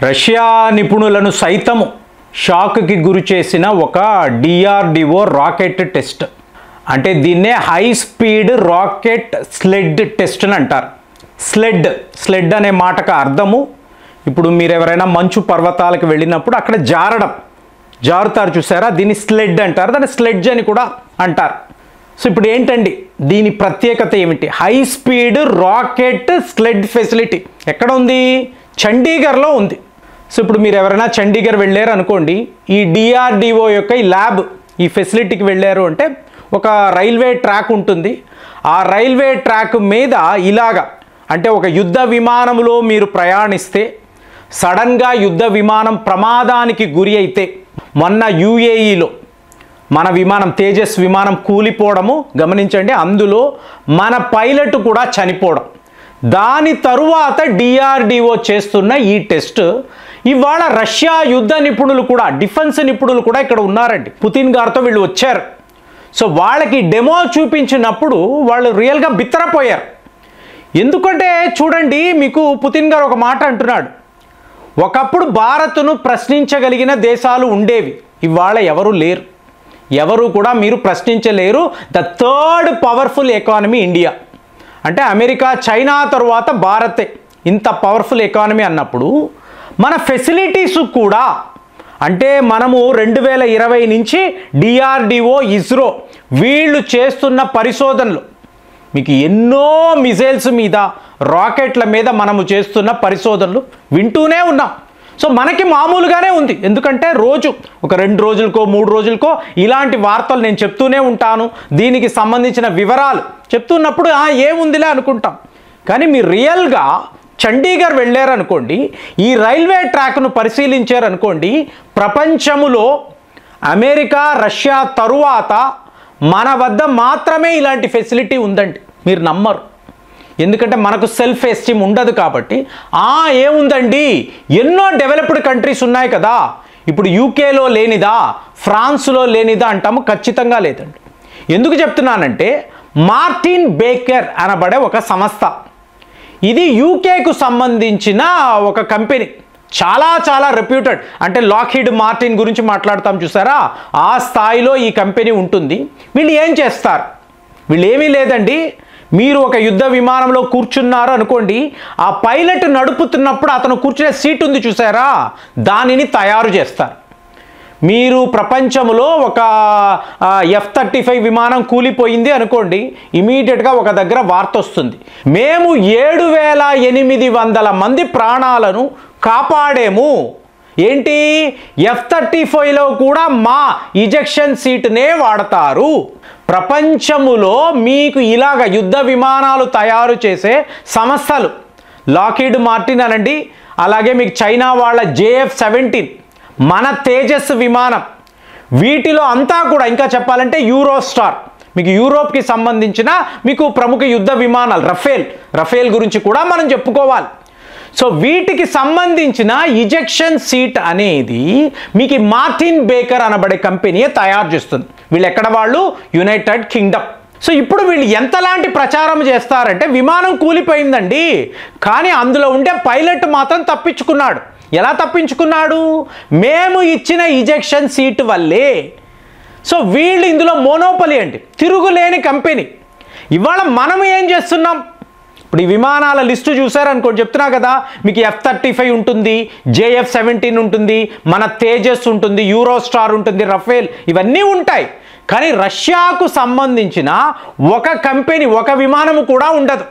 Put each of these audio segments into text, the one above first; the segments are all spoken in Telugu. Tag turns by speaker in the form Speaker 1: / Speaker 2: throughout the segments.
Speaker 1: రష్యా నిపుణులను సైతం షాక్కి గురి చేసిన ఒక డిఆర్డిఓ రాకెట్ టెస్ట్. అంటే దీన్నే high speed rocket sled test అని అంటారు. స్లెడ్ అనే మాటకు అర్థము, ఇప్పుడు మీరు ఎవరైనా మంచు పర్వతాలకు వెళ్ళినప్పుడు అక్కడ జారుతారు చూసారా, దీన్ని స్లెడ్ అంటారు, దాన్ని స్లెడ్జ్ అని కూడా అంటారు. సో ఇప్పుడు ఏంటండి దీని ప్రత్యేకత ఏమిటి? High speed rocket sled facility ఎక్కడ ఉంది? చండీగఢ్లో ఉంది. సో ఇప్పుడు మీరు ఎవరైనా చండీగఢ్ వెళ్ళారు అనుకోండి, ఈ డిఆర్డిఓ యొక్క ఈ ల్యాబ్, ఈ ఫెసిలిటీకి వెళ్ళారు అంటే ఒక రైల్వే ట్రాక్ ఉంటుంది. ఆ రైల్వే ట్రాక్ మీద ఇలాగా, అంటే ఒక యుద్ధ విమానంలో మీరు ప్రయాణిస్తే సడన్గా యుద్ధ విమానం ప్రమాదానికి గురి అయితే, మొన్న యుఏఈలో మన విమానం తేజస్ విమానం కూలిపోవడము గమనించండి, అందులో మన పైలట్ కూడా చనిపోవడం. దాని తరువాత డిఆర్డిఓ చేస్తున్న ఈ టెస్ట్ ఇవాళ రష్యా యుద్ధ నిపుణులు కూడా, డిఫెన్స్ నిపుణులు కూడా ఇక్కడ ఉన్నారండి. పుతిన్ గారితో వీళ్ళు వచ్చారు. సో వాళ్ళకి డెమో చూపించినప్పుడు వాళ్ళు రియల్గా బిత్తరపోయారు. ఎందుకంటే చూడండి, మీకు పుతిన్ గారు ఒక మాట అంటున్నాడు, ఒకప్పుడు భారత్ను ప్రశ్నించగలిగిన దేశాలు ఉండేవి, ఇవాళ ఎవరు లేరు, ఎవరు కూడా మీరు ప్రశ్నించలేరు. The third powerful economy India, అంటే అమెరికా చైనా తరువాత భారతే ఇంత పవర్ఫుల్ ఎకానమీ అన్నప్పుడు మన ఫెసిలిటీస్ కూడా, అంటే మనము 2020 నుంచి డిఆర్డిఓ, ఇస్రో వీళ్ళు చేస్తున్న పరిశోధనలు, మీకు ఎన్నో మిజైల్స్ మీద, రాకెట్ల మీద మనము చేస్తున్న పరిశోధనలు వింటూనే ఉన్నాం. సో మనకి మామూలుగానే ఉంది, ఎందుకంటే రోజు ఒక 2 రోజులకో 3 రోజులకో ఇలాంటి వార్తలు నేను చెప్తూనే ఉంటాను, దీనికి సంబంధించిన వివరాలు చెప్తున్నప్పుడు ఏముందిలే అనుకుంటాం. కానీ మీరు రియల్గా చండీగఢ్ వెళ్ళారనుకోండి, ఈ రైల్వే ట్రాక్ను పరిశీలించారనుకోండి, ప్రపంచములో అమెరికా, రష్యా తరువాత మన వద్ద మాత్రమే ఇలాంటి ఫెసిలిటీ ఉందండి. మీరు నమ్మరు, ఎందుకంటే మనకు సెల్ఫ్ ఎస్టీమ్ ఉండదు కాబట్టి. ఏముందండి, ఎన్నో డెవలప్డ్ కంట్రీస్ ఉన్నాయి కదా, ఇప్పుడు యూకేలో లేనిదా, ఫ్రాన్స్లో లేనిదా అంటాము, ఖచ్చితంగా లేదండి. ఎందుకు చెప్తున్నానంటే మార్టిన్ బేకర్ అనబడే ఒక సంస్థ, ఇది యూకేకు సంబంధించిన ఒక కంపెనీ, చాలా రెప్యూటెడ్, అంటే లాక్హీడ్ మార్టిన్ గురించి మాట్లాడతాం చూసారా, ఆ స్థాయిలో ఈ కంపెనీ ఉంటుంది. వీళ్ళు ఏం చేస్తారు? వీళ్ళు ఏమీ లేదండి, మీరు ఒక యుద్ధ విమానంలో కూర్చున్నారు అనుకోండి, ఆ పైలట్ నడుపుతున్నప్పుడు అతను కూర్చునే సీట్ ఉంది చూసారా, దానిని తయారు చేస్తారు. మీరు ప్రపంచంలో ఒక F-35 విమానం కూలిపోయింది అనుకోండి, ఇమీడియట్గా ఒక దగ్గర వార్త వస్తుంది, మేము 7800 మంది ప్రాణాలను కాపాడేము. ఏంటి, F-35లో కూడా మా ఇజెక్షన్ సీట్నే వాడతారు. ప్రపంచములో మీకు ఇలాగ యుద్ధ విమానాలు తయారు చేసే సంస్థలు లాక్హీడ్ మార్టిన్ అనండి, అలాగే మీకు చైనా వాళ్ళ JF-17, మన తేజస్ విమానం, వీటిలో అంతా కూడా ఇంకా చెప్పాలంటే యూరోస్టార్, మీకు యూరోప్కి సంబంధించిన మీకు ప్రముఖ యుద్ధ విమానాలు, రఫేల్ గురించి కూడా మనం చెప్పుకోవాలి. సో వీటికి సంబంధించిన ఇజెక్షన్ సీట్ అనేది మీకు మార్టిన్ బేకర్ అనబడే కంపెనీయే తయారు చేస్తుంది. వీళ్ళు ఎక్కడ వాళ్ళు? United Kingdom. సో ఇప్పుడు వీళ్ళు ఎంతలాంటి ప్రచారం చేస్తారంటే, విమానం కూలిపోయిందండి, కానీ అందులో ఉండే పైలట్ మాత్రం తప్పించుకున్నాడు. ఎలా తప్పించుకున్నాడు? మేము ఇచ్చిన ఇజెక్షన్ సీట్ వల్లే. సో వీళ్ళు ఇందులో మోనోపలి అండి, తిరుగులేని కంపెనీ. ఇవాళ మనం ఏం చేస్తున్నాం? ఇప్పుడు ఈ విమానాల లిస్టు చూసారనుకోండి, చెప్తున్నా కదా, మీకు F-35 ఉంటుంది, JF-17 ఉంటుంది, మన తేజస్ ఉంటుంది, యూరోస్టార్ ఉంటుంది, రఫేల్, ఇవన్నీ ఉంటాయి. కానీ రష్యాకు సంబంధించిన ఒక కంపెనీ, ఒక విమానము కూడా ఉండదు.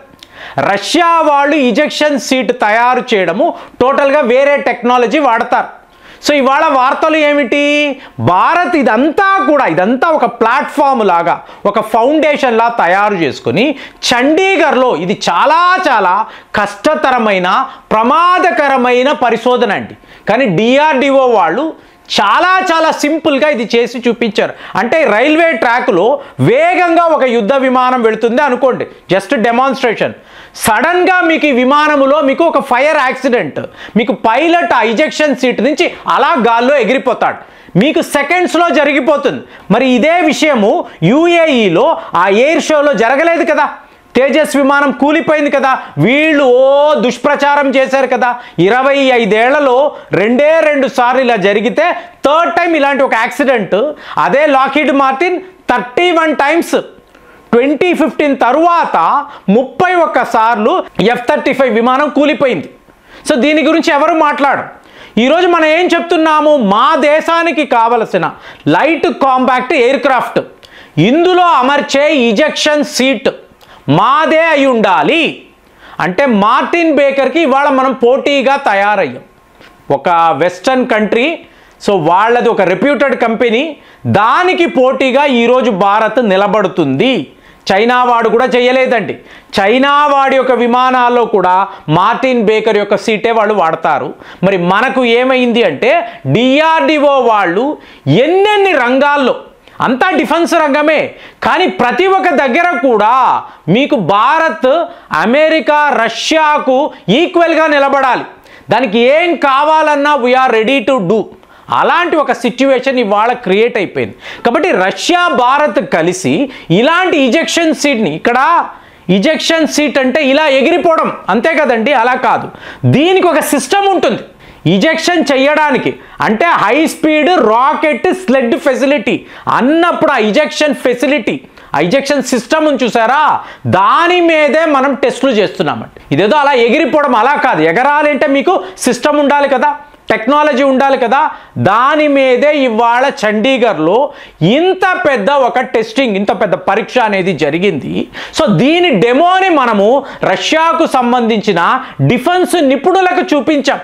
Speaker 1: రష్యా వాళ్ళు ఇజెక్షన్ సీట్ తయారు చేయడము టోటల్గా వేరే టెక్నాలజీ వాడతారు. సో ఇవాళ వార్తలు ఏమిటి? భారత్ ఇదంతా ఒక ప్లాట్ఫామ్ లాగా, ఒక ఫౌండేషన్ లా తయారు చేసుకుని చండీగఢ్లో, ఇది చాలా కష్టతరమైన, ప్రమాదకరమైన పరిశోధన అండి. కానీ డిఆర్డిఓ వాళ్ళు చాలా సింపుల్గా ఇది చేసి చూపించారు. అంటే రైల్వే ట్రాక్లో వేగంగా ఒక యుద్ధ విమానం వెళుతుంది అనుకోండి, జస్ట్ డెమాన్స్ట్రేషన్. సడన్గా మీకు ఈ విమానములో మీకు ఒక ఫైర్ యాక్సిడెంట్, మీకు పైలట్ ఆ ఇజెక్షన్ సీట్ నుంచి అలా గాల్లో ఎగిరిపోతాడు, మీకు సెకండ్స్లో జరిగిపోతుంది. మరి ఇదే విషయము యుఏఈలో ఆ ఎయిర్ షోలో జరగలేదు కదా, తేజస్ విమానం కూలిపోయింది కదా, వీళ్ళు దుష్ప్రచారం చేశారు కదా. 25 ఏళ్లలో 2 సార్లు ఇలా జరిగితే థర్డ్ టైం ఇలాంటి ఒక యాక్సిడెంట్. అదే లాక్హీడ్ మార్టిన్ 31 టైమ్స్. 2015 తరువాత 31 సార్లు F-35 విమానం కూలిపోయింది. సో దీని గురించి ఎవరు మాట్లాడరు. ఈరోజు మనం ఏం చెప్తున్నాము, మా దేశానికి కావలసిన లైట్ కాంపాక్ట్ ఎయిర్ క్రాఫ్ట్, ఇందులో అమర్చే ఇజెక్షన్ సీట్ మాదే అయి ఉండాలి అంటే మార్టిన్ బేకర్కి ఇవాళ మనం పోటీగా తయారయ్యాం. ఒక వెస్టర్న్ కంట్రీ, సో వాళ్ళది ఒక రెప్యూటెడ్ కంపెనీ, దానికి పోటీగా ఈరోజు భారత్ నిలబడుతుంది. చైనా వాడు కూడా చేయలేదండి. చైనా వాడి యొక్క విమానాల్లో కూడా మార్టిన్ బేకర్ యొక్క సీటే వాళ్ళు వాడతారు. మరి మనకు ఏమైంది అంటే డిఆర్డిఓ వాళ్ళు ఎన్నెన్ని రంగాల్లో, అంతా డిఫెన్స్ రంగమే, కానీ ప్రతి ఒక్క దగ్గర కూడా మీకు భారత్ అమెరికా రష్యాకు ఈక్వల్గా నిలబడాలి. దానికి ఏం కావాలన్నా వీఆర్ రెడీ టు డూ. అలాంటి ఒక సిచ్యువేషన్ ఇవాళ క్రియేట్ అయిపోయింది. కాబట్టి రష్యా భారత్ కలిసి ఇలాంటి ఇజెక్షన్ సీట్ని, ఇక్కడ ఇజెక్షన్ సీట్ అంటే ఇలా ఎగిరిపోవడం అంతే కదండి, అలా కాదు. దీనికి ఒక సిస్టమ్ ఉంటుంది ఇజెక్షన్ చేయడానికి. అంటే high speed rocket sled facility అన్నప్పుడు ఆ ఇజెక్షన్ ఫెసిలిటీ, ఆ ఇజెక్షన్ సిస్టమ్ చూసారా, దాని మీదే మనం టెస్టులు చేస్తున్నామండి. ఇదేదో అలా ఎగిరిపోవడం అలా కాదు. ఎగరాలంటే మీకు సిస్టమ్ ఉండాలి కదా, టెక్నాలజీ ఉండాలి కదా. దాని మీదే ఇవాళ చండీగఢ్లో ఇంత పెద్ద ఒక టెస్టింగ్, ఇంత పెద్ద పరీక్ష అనేది జరిగింది. సో దీని డెమోని మనము రష్యాకు సంబంధించిన డిఫెన్స్ నిపుణులకు చూపించాం.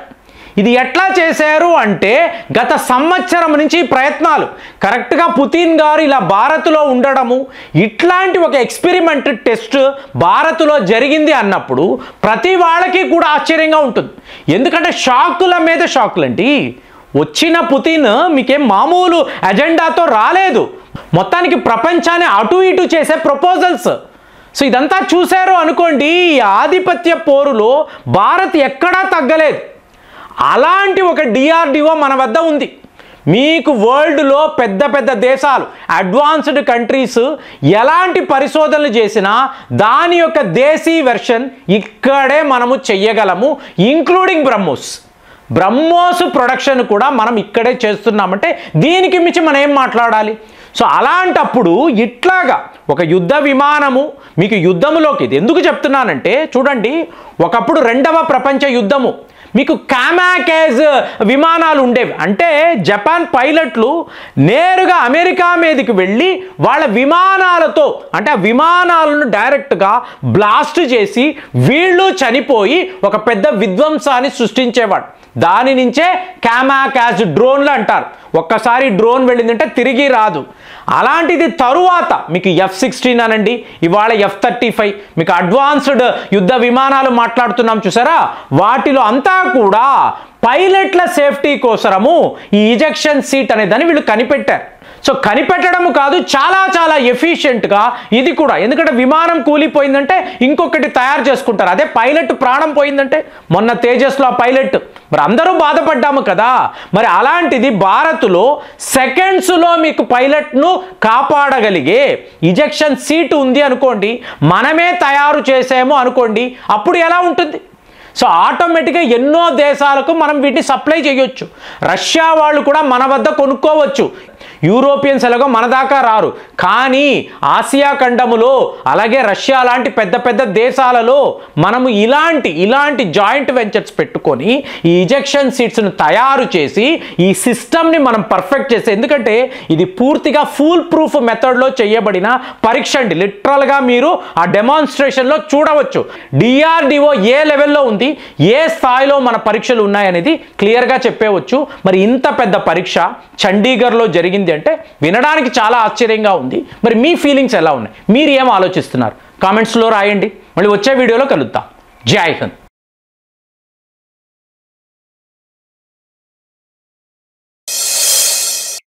Speaker 1: ఇది ఎట్లా చేశారు అంటే గత సంవత్సరం నుంచి ప్రయత్నాలు, కరెక్ట్గా పుతిన్ గారు ఇలా భారత్లో ఉండడము, ఇట్లాంటి ఒక ఎక్స్పెరిమెంట్ టెస్ట్ భారత్లో జరిగింది అన్నప్పుడు ప్రతి వాళ్ళకి కూడా ఆశ్చర్యంగా ఉంటుంది. ఎందుకంటే షాకుల మీద షాకులండి. వచ్చిన పుతిన్ మీకేం మామూలు అజెండాతో రాలేదు, మొత్తానికి ప్రపంచాన్ని అటు ఇటు చేసే ప్రపోజల్స్. సో ఇదంతా చూశారు అనుకోండి, ఈ ఆధిపత్య పోరులో భారత్ ఎక్కడా తగ్గలేదు. అలాంటి ఒక డిఆర్డిఓ మన వద్ద ఉంది. మీకు వరల్డ్లో పెద్ద పెద్ద దేశాలు, అడ్వాన్స్డ్ కంట్రీస్ ఎలాంటి పరిశోధనలు చేసినా దాని యొక్క దేశీ వెర్షన్ ఇక్కడే మనము చెయ్యగలము, ఇంక్లూడింగ్ బ్రహ్మోస్ ప్రొడక్షన్ కూడా మనం ఇక్కడే చేస్తున్నామంటే దీనికి మించి మనం ఏం మాట్లాడాలి. సో అలాంటప్పుడు ఇట్లాగా ఒక యుద్ధ విమానము మీకు యుద్ధములోకి, ఇది ఎందుకు చెప్తున్నానంటే చూడండి, ఒకప్పుడు 2వ ప్రపంచ యుద్ధము మీకు కామాకేజ్ విమానాలు ఉండేవి. అంటే జపాన్ పైలట్లు నేరుగా అమెరికా మీదకి వెళ్ళి వాళ్ళ విమానాలతో, అంటే ఆ విమానాలను డైరెక్ట్గా బ్లాస్ట్ చేసి వీళ్ళు చనిపోయి ఒక పెద్ద విధ్వంసాన్ని సృష్టించేవాడు. దాని నుంచే కామాకాజ్ డ్రోన్లు అంటారు. ఒక్కసారి డ్రోన్ వెళ్ళిందంటే తిరిగి రాదు. అలాంటిది తరువాత మీకు F-16 అనండి, ఇవాళ F-35, మీకు అడ్వాన్స్డ్ యుద్ధ విమానాలు మాట్లాడుతున్నాం చూసారా, వాటిలో అంతా కూడా పైలట్ల సేఫ్టీ కోసము ఈ ఇజెక్షన్ సీట్ అనేదాన్ని వీళ్ళు కనిపెట్టారు. సో కనిపెట్టడం కాదు, చాలా చాలా ఎఫిషియెంట్గా ఇది కూడా. ఎందుకంటే విమానం కూలిపోయిందంటే ఇంకొకటి తయారు చేసుకుంటారు. అదే పైలట్ ప్రాణం పోయిందంటే, మొన్న తేజస్లో ఆ పైలట్, మరి అందరూ బాధపడ్డాము కదా. మరి అలాంటిది భారత్లో సెకండ్స్లో మీకు పైలట్ను కాపాడగలిగే ఇజెక్షన్ సీట్ ఉంది అనుకోండి, మనమే తయారు చేసాము అనుకోండి, అప్పుడు ఎలా ఉంటుంది. సో ఆటోమేటిక్గా ఎన్నో దేశాలకు మనం వీటిని సప్లై చేయొచ్చు. రష్యా వాళ్ళు కూడా మన వద్ద కొనుక్కోవచ్చు. యూరోపియన్స్ ఎలాగో మన దాకా రారు, కానీ ఆసియా ఖండములో అలాగే రష్యా లాంటి పెద్ద పెద్ద దేశాలలో మనము ఇలాంటి జాయింట్ వెంచర్స్ పెట్టుకొని ఈ ఇజెక్షన్ సీట్స్ను తయారు చేసి ఈ సిస్టమ్ని మనం పర్ఫెక్ట్ చేసి, ఎందుకంటే ఇది పూర్తిగా ఫుల్ ప్రూఫ్ మెథడ్లో చేయబడిన పరీక్ష అండి. లిటరల్గా మీరు ఆ డెమాన్స్ట్రేషన్లో చూడవచ్చు డిఆర్డిఓ ఏ లెవెల్లో ఉంది, ఏ స్థాయిలో మన పరీక్షలు ఉన్నాయనేది క్లియర్గా చెప్పేవచ్చు. మరి ఇంత పెద్ద పరీక్ష చండీగఢ్లో జరిగింది అంటే వినడానికి చాలా ఆశ్చర్యంగా ఉంది. మరి మీ ఫీలింగ్స్ ఎలా ఉన్నాయి, మీరు ఏం ఆలోచిస్తున్నారు, కామెంట్స్లో రాయండి. మళ్ళీ వచ్చే వీడియోలో కలుద్దాం. జై హింద్.